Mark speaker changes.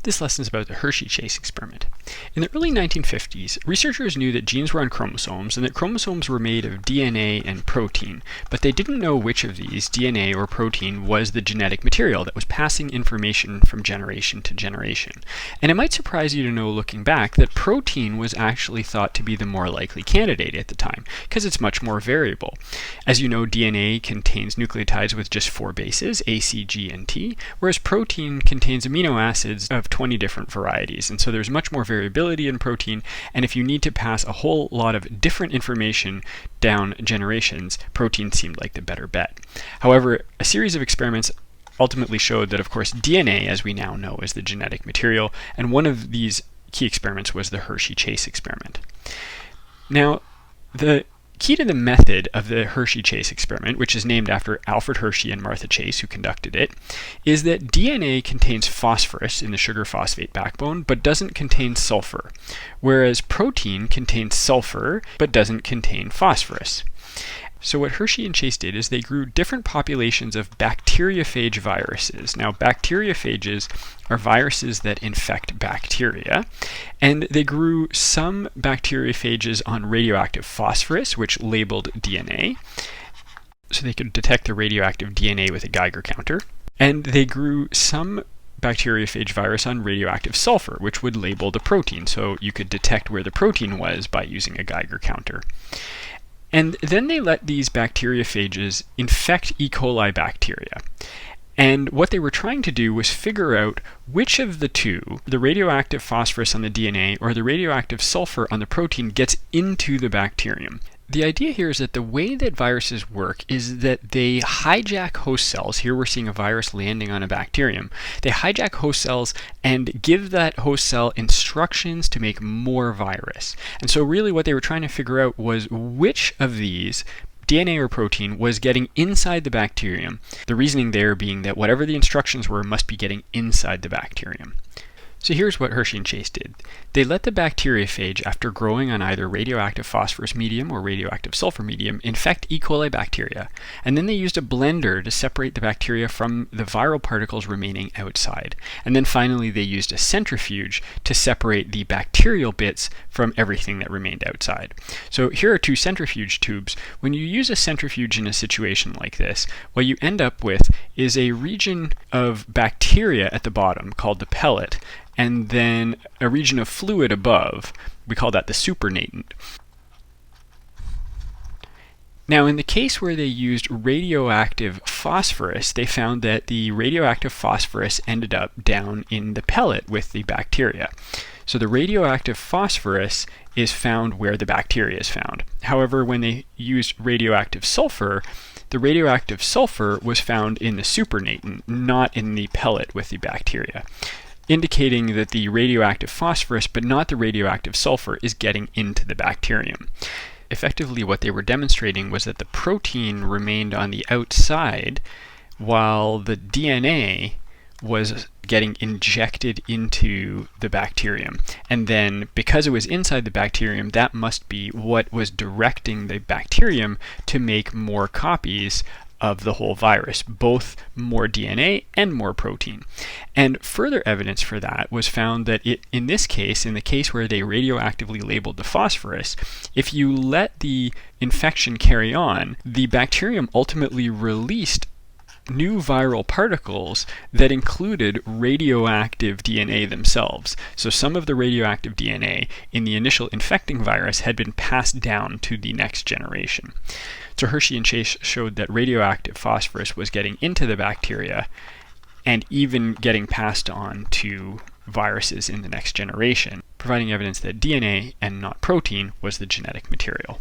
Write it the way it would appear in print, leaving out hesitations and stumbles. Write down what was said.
Speaker 1: This lesson is about the Hershey-Chase experiment. In the early 1950s, researchers knew that genes were on chromosomes and that chromosomes were made of DNA and protein, but they didn't know which of these, DNA or protein, was the genetic material that was passing information from generation to generation. And it might surprise you to know, looking back, that protein was actually thought to be the more likely candidate at the time, because it's much more variable. As you know, DNA contains nucleotides with just 4 bases, A, C, G, and T, whereas protein contains amino acids of 20 different varieties, and so there's much more variability in protein, and if you need to pass a whole lot of different information down generations, protein seemed like the better bet. However, a series of experiments ultimately showed that, of course, DNA, as we now know, is the genetic material, and one of these key experiments was the Hershey-Chase experiment. Now, the key to the method of the Hershey-Chase experiment, which is named after Alfred Hershey and Martha Chase, who conducted it, is that DNA contains phosphorus in the sugar phosphate backbone, but doesn't contain sulfur, whereas protein contains sulfur, but doesn't contain phosphorus. So what Hershey and Chase did is they grew different populations of bacteriophage viruses. Now, bacteriophages are viruses that infect bacteria, and they grew some bacteriophages on radioactive phosphorus, which labeled DNA, so they could detect the radioactive DNA with a Geiger counter. And they grew some bacteriophage virus on radioactive sulfur, which would label the protein, so you could detect where the protein was by using a Geiger counter. And then they let these bacteriophages infect E. coli bacteria. And what they were trying to do was figure out which of the two, the radioactive phosphorus on the DNA or the radioactive sulfur on the protein, gets into the bacterium. The idea here is that the way that viruses work is that they hijack host cells. Here we're seeing a virus landing on a bacterium. They hijack host cells and give that host cell instructions to make more virus. And so really what they were trying to figure out was which of these, DNA or protein, was getting inside the bacterium. The reasoning there being that whatever the instructions were must be getting inside the bacterium. So here's what Hershey and Chase did. They let the bacteriophage, after growing on either radioactive phosphorus medium or radioactive sulfur medium, infect E. coli bacteria, and then they used a blender to separate the bacteria from the viral particles remaining outside. And then finally they used a centrifuge to separate the bacterial bits from everything that remained outside. So here are 2 centrifuge tubes. When you use a centrifuge in a situation like this, what you end up with is a region of bacteria at the bottom called the pellet, and then a region of fluid above. We call that the supernatant. Now, in the case where they used radioactive phosphorus, they found that the radioactive phosphorus ended up down in the pellet with the bacteria. So the radioactive phosphorus is found where the bacteria is found. However, when they used radioactive sulfur, the radioactive sulfur was found in the supernatant, not in the pellet with the bacteria, indicating that the radioactive phosphorus, but not the radioactive sulfur, is getting into the bacterium. Effectively, what they were demonstrating was that the protein remained on the outside while the DNA was getting injected into the bacterium. And then, because it was inside the bacterium, that must be what was directing the bacterium to make more copies of the whole virus, both more DNA and more protein. And further evidence for that was found that in this case, in the case where they radioactively labeled the phosphorus, if you let the infection carry on, the bacterium ultimately released new viral particles that included radioactive DNA themselves. So some of the radioactive DNA in the initial infecting virus had been passed down to the next generation. So Hershey and Chase showed that radioactive phosphorus was getting into the bacteria and even getting passed on to viruses in the next generation, providing evidence that DNA and not protein was the genetic material.